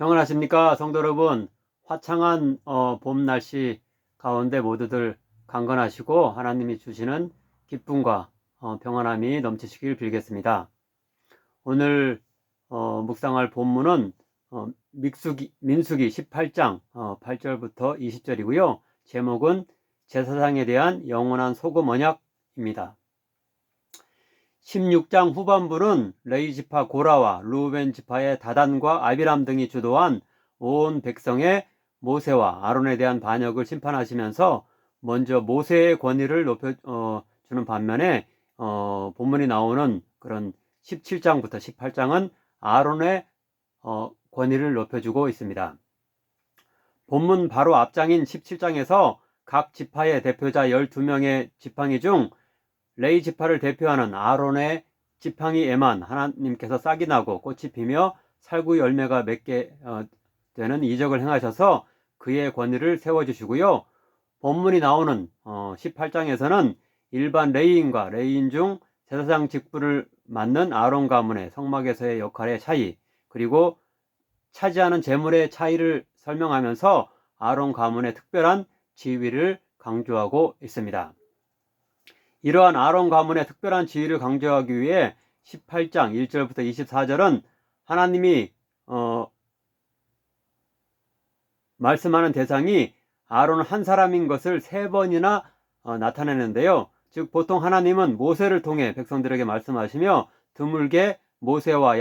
평안하십니까 성도 여러분. 화창한 봄 날씨 가운데 모두들 강건하시고 하나님이 주시는 기쁨과 평안함이 넘치시길 빌겠습니다. 오늘 묵상할 본문은 민수기 18장 8절부터 20절이고요 제목은 제사장에 대한 영원한 소금 언약입니다. 16장 후반부는 레위 지파 고라와 루벤 지파의 다단과 아비람 등이 주도한 온 백성의 모세와 아론에 대한 반역을 심판하시면서 먼저 모세의 권위를 높여주는 반면에 본문이 나오는 그런 17장부터 18장은 아론의 권위를 높여주고 있습니다. 본문 바로 앞장인 17장에서 각 지파의 대표자 12명의 지팡이 중 레위 지파를 대표하는 아론의 지팡이에만 하나님께서 싹이 나고 꽃이 피며 살구 열매가 맺게 되는 이적을 행하셔서 그의 권위를 세워주시고요. 본문이 나오는 18장에서는 일반 레위인과 레위인 중 제사장 직분을 맡는 아론 가문의 성막에서의 역할의 차이, 그리고 차지하는 제물의 차이를 설명하면서 아론 가문의 특별한 지위를 강조하고 있습니다. 이러한 아론 가문의 특별한 지위를 강조하기 위해 18장 1절부터 24절은 하나님이 말씀하는 대상이 아론 한 사람인 것을 3번이나 나타내는데요. 즉 보통 하나님은 모세를 통해 백성들에게 말씀하시며 드물게 모세와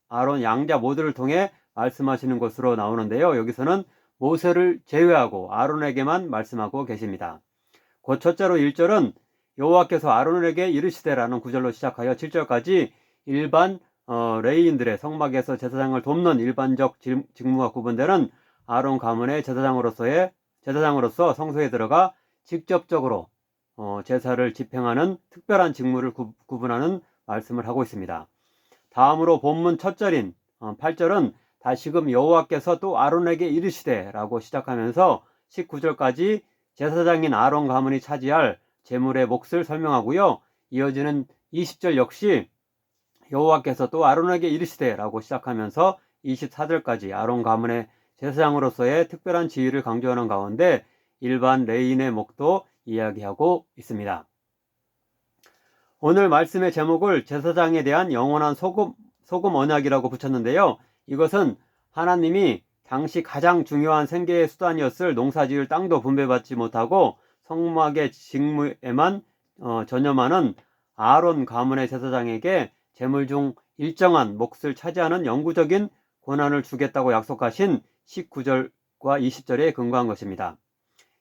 아론 양자 모두를 통해 말씀하시는 것으로 나오는데요. 여기서는 모세를 제외하고 아론에게만 말씀하고 계십니다. 곧 첫째로 1절은 여호와께서 아론에게 이르시되라는 구절로 시작하여 7절까지 일반 레위인들의 성막에서 제사장을 돕는 일반적 직무가 구분되는 아론 가문의 제사장으로서 성소에 들어가 직접적으로 제사를 집행하는 특별한 직무를 구분하는 말씀을 하고 있습니다. 다음으로 본문 첫 절인 8절은 다시금 여호와께서 또 아론에게 이르시되 라고 시작하면서 19절까지 제사장인 아론 가문이 차지할 제물의 몫을 설명하고요. 이어지는 20절 역시 여호와께서 또 아론에게 이르시되 라고 시작하면서 24절까지 아론 가문의 제사장으로서의 특별한 지위를 강조하는 가운데 일반 레위인의 몫도 이야기하고 있습니다. 오늘 말씀의 제목을 제사장에 대한 영원한 소금 언약이라고 붙였는데요. 이것은 하나님이 당시 가장 중요한 생계의 수단이었을 농사지을 땅도 분배받지 못하고 성막의 직무에만 전념하는 아론 가문의 제사장에게 제물 중 일정한 몫을 차지하는 영구적인 권한을 주겠다고 약속하신 19절과 20절에 근거한 것입니다.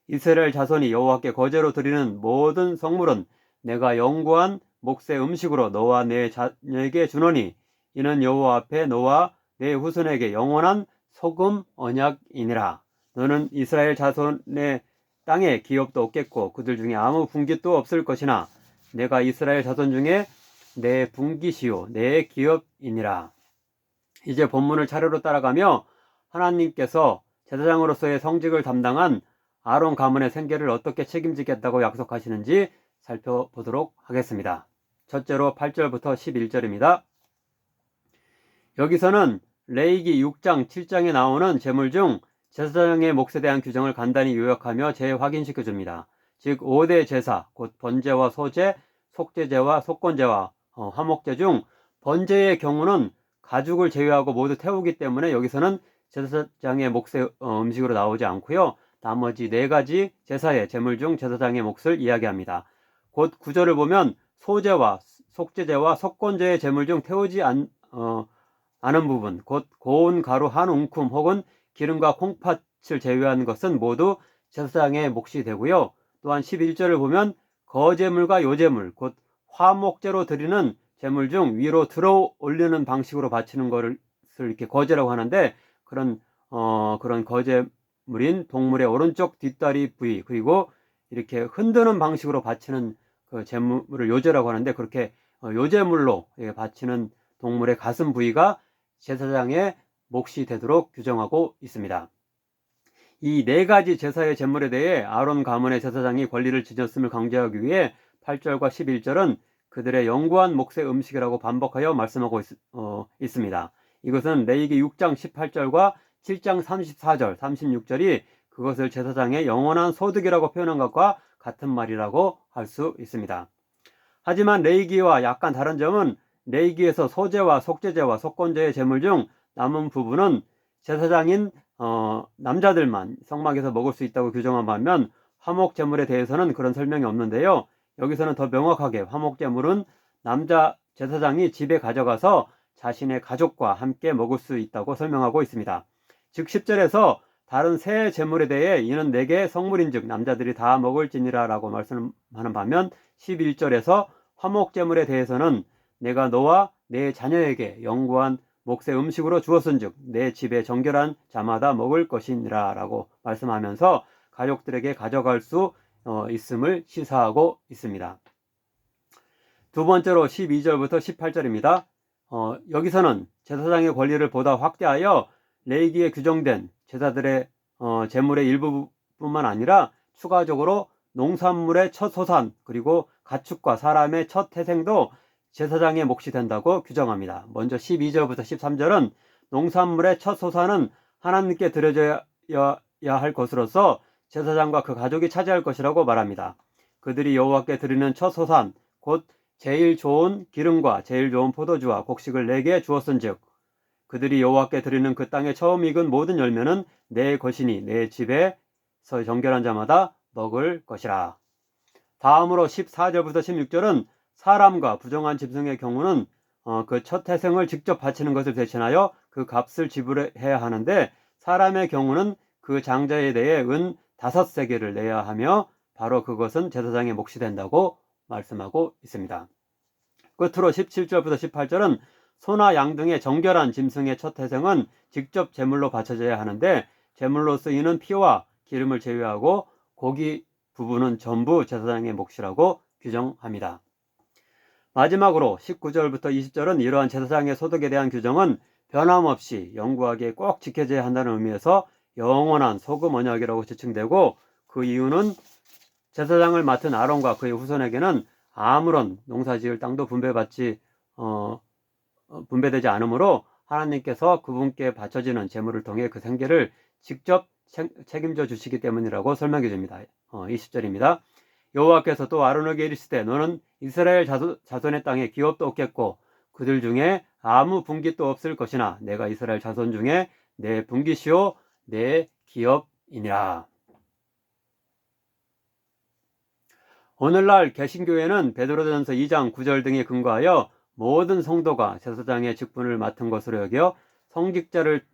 이스라엘 자손이 여호와께 거제로 드리는 모든 성물은 내가 영구한 몫의 음식으로 너와 내 자녀에게 주노니 이는 여호와 앞에 너와 내 후손에게 영원한 소금 언약이니라. 너는 이스라엘 자손의 땅에 기업도 없겠고 그들 중에 아무 분깃도 없을 것이나 내가 이스라엘 자손 중에 내 분깃이요 내 기업이니라. 이제 본문을 차례로 따라가며 하나님께서 제사장으로서의 성직을 담당한 아론 가문의 생계를 어떻게 책임지겠다고 약속하시는지 살펴보도록 하겠습니다. 첫째로 8절부터 11절입니다. 여기서는 레위기 6장 7장에 나오는 제물 중 제사장의 몫에 대한 규정을 간단히 요약하며 재확인시켜 줍니다. 즉 5대 제사, 곧 번제와 소제, 속제제와 속건제와 화목제 중 번제의 경우는 가죽을 제외하고 모두 태우기 때문에 여기서는 제사장의 몫의 음식으로 나오지 않고요. 나머지 4가지 제사의 제물 중 제사장의 몫을 이야기합니다. 곧 구절을 보면 소제와 속제제와 속건제의 제물 중 태우지 않은 부분, 곧 고운 가루 한 움큼 혹은 기름과 콩팥을 제외한 것은 모두 제사장의 몫이 되고요. 또한 11절을 보면 거제물과 요제물, 곧 화목제로 드리는 제물 중 위로 들어 올리는 방식으로 바치는 것을 이렇게 거제라고 하는데 그런 거제물인 동물의 오른쪽 뒷다리 부위, 그리고 이렇게 흔드는 방식으로 바치는 그 제물을 요제라고 하는데 그렇게 요제물로 바치는 동물의 가슴 부위가 제사장의 몫이 되도록 규정하고 있습니다. 이 4가지 제사의 제물에 대해 아론 가문의 제사장이 권리를 지녔음을 강조하기 위해 8절과 11절은 그들의 영구한 몫의 음식이라고 반복하여 말씀하고 있습니다. 이것은 레위기 6장 18절과 7장 34절, 36절이 그것을 제사장의 영원한 소득이라고 표현한 것과 같은 말이라고 할 수 있습니다. 하지만 레위기와 약간 다른 점은 레위기에서 소제와 속죄제와 속건제의 제물 중 남은 부분은 제사장인 남자들만 성막에서 먹을 수 있다고 규정한 반면 화목제물에 대해서는 그런 설명이 없는데요. 여기서는 더 명확하게 화목제물은 남자 제사장이 집에 가져가서 자신의 가족과 함께 먹을 수 있다고 설명하고 있습니다. 즉 10절에서 다른 새 제물에 대해 이는 내게 성물인즉 남자들이 다 먹을지니라 라고 말씀하는 반면 11절에서 화목제물에 대해서는 내가 너와 내 자녀에게 영구한 몫의 음식으로 주었은즉 내 집에 정결한 자마다 먹을 것이니라 라고 말씀하면서 가족들에게 가져갈 수 있음을 시사하고 있습니다. 두 번째로 12절부터 18절입니다. 여기서는 제사장의 권리를 보다 확대하여 레위기에 규정된 제사들의 제물의 일부뿐만 아니라 추가적으로 농산물의 첫 소산 그리고 가축과 사람의 첫 태생도 제사장의 몫이 된다고 규정합니다. 먼저 12절부터 13절은 농산물의 첫 소산은 하나님께 드려져야 할 것으로서 제사장과 그 가족이 차지할 것이라고 말합니다. 그들이 여호와께 드리는 첫 소산 곧 제일 좋은 기름과 제일 좋은 포도주와 곡식을 내게 주었은즉 그들이 여호와께 드리는 그 땅에 처음 익은 모든 열매는 내 것이니 내 집에서 정결한 자마다 먹을 것이라. 다음으로 14절부터 16절은 사람과 부정한 짐승의 경우는 그 첫 태생을 직접 바치는 것을 대신하여 그 값을 지불해야 하는데 사람의 경우는 그 장자에 대해 은 5세겔을 내야 하며 바로 그것은 제사장의 몫이 된다고 말씀하고 있습니다. 끝으로 17절부터 18절은 소나 양 등의 정결한 짐승의 첫 태생은 직접 제물로 바쳐져야 하는데 제물로 쓰이는 피와 기름을 제외하고 고기 부분은 전부 제사장의 몫이라고 규정합니다. 마지막으로 19절부터 20절은 이러한 제사장의 소득에 대한 규정은 변함없이 영구하게 꼭 지켜져야 한다는 의미에서 영원한 소금 언약이라고 지칭되고 그 이유는 제사장을 맡은 아론과 그의 후손에게는 아무런 농사지을 땅도 분배되지 않으므로 하나님께서 그분께 바쳐지는 제물을 통해 그 생계를 직접 책임져 주시기 때문이라고 설명해 줍니다. 20절입니다. 여호와께서 또 아론에게 이르시되 너는 이스라엘 자손의 땅에 기업도 없겠고 그들 중에 아무 분깃도 없을 것이나 내가 이스라엘 자손 중에 내 분깃이요 내 기업이니라. 오늘날 개신교회는 베드로전서 2장 9절 등에 근거하여 모든 성도가 제사장의 직분을 맡은 것으로 여겨 성직자를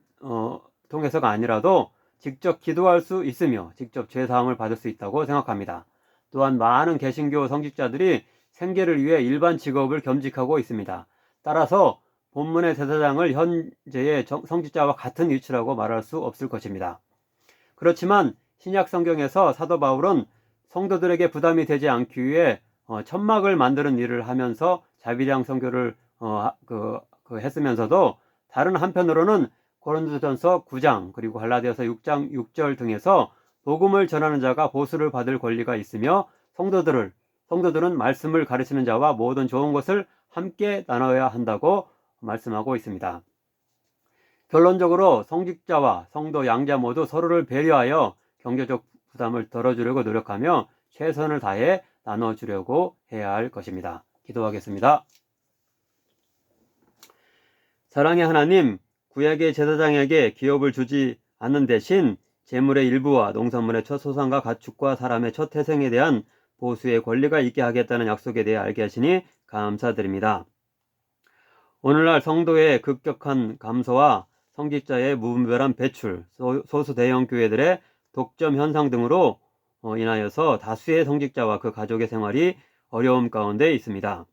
통해서가 아니라도 직접 기도할 수 있으며 직접 죄사함을 받을 수 있다고 생각합니다. 또한 많은 개신교 성직자들이 생계를 위해 일반 직업을 겸직하고 있습니다. 따라서 본문의 제사장을 현재의 성직자와 같은 위치라고 말할 수 없을 것입니다. 그렇지만 신약 성경에서 사도 바울은 성도들에게 부담이 되지 않기 위해 천막을 만드는 일을 하면서 자비량 선교를 했으면서도 다른 한편으로는 고린도전서 9장 그리고 갈라디아서 6장 6절 등에서 복음을 전하는 자가 보수를 받을 권리가 있으며 성도들은 말씀을 가르치는 자와 모든 좋은 것을 함께 나눠야 한다고 말씀하고 있습니다. 결론적으로 성직자와 성도 양자 모두 서로를 배려하여 경제적 부담을 덜어주려고 노력하며 최선을 다해 나눠주려고 해야 할 것입니다. 기도하겠습니다. 사랑의 하나님, 구약의 제사장에게 기업을 주지 않는 대신 재물의 일부와 농산물의 첫 소산과 가축과 사람의 첫 태생에 대한 보수의 권리가 있게 하겠다는 약속에 대해 알게 하시니 감사드립니다. 오늘날 성도의 급격한 감소와 성직자의 무분별한 배출, 소수 대형 교회들의 독점 현상 등으로 인하여서 다수의 성직자와 그 가족의 생활이 어려움 가운데 있습니다.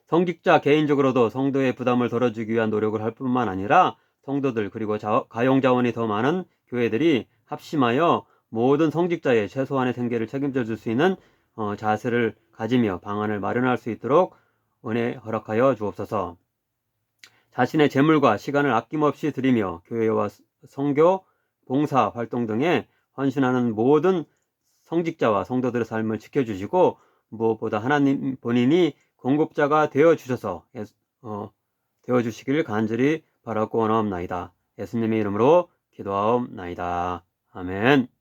성직자 개인적으로도 성도의 부담을 덜어주기 위한 노력을 할 뿐만 아니라 성도들 그리고 가용자원이 더 많은 교회들이 합심하여 모든 성직자의 최소한의 생계를 책임져 줄 수 있는 자세를 가지며 방안을 마련할 수 있도록 은혜 허락하여 주옵소서. 자신의 재물과 시간을 아낌없이 드리며 교회와 선교, 봉사 활동 등에 헌신하는 모든 성직자와 성도들의 삶을 지켜주시고 무엇보다 하나님 본인이 공급자가 되어주시길 간절히 바라고 원하옵나이다. 예수님의 이름으로 기도하옵나이다. 아멘.